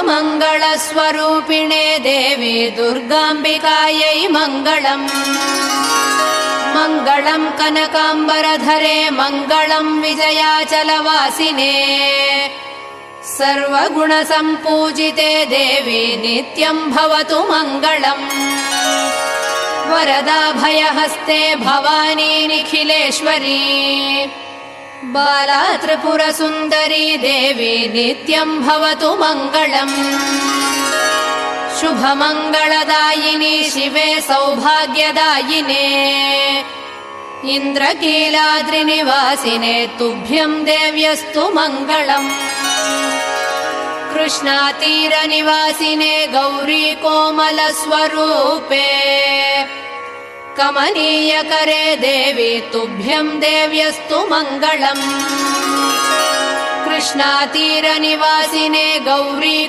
सर्वमङ्गलस्वरूपिणे देवी दुर्गाम्बिकायै मङ्गलम्। मङ्गलम् कनकाम्बरधरे मङ्गलम् विजयाचलवासिने सर्वगुणसम्पूजिते देवी नित्यम् भवतु मङ्गलम्। वरदाभयहस्ते भवानी निखिलेश्वरी बाला त्रिपुरसुन्दरी देवी नित्यम् भवतु मङ्गलम्। शुभमङ्गलदायिनी शिवे सौभाग्यदायिने इन्द्रकीलाद्रिनिवासिने तुभ्यम् देव्यस्तु मङ्गलम्। कृष्णातीरनिवासिने गौरी कोमलस्वरूपे कमनीयकरे देवी तुभ्यम् देव्यस्तु मङ्गलम्। कृष्णातीरनिवासिने गौरी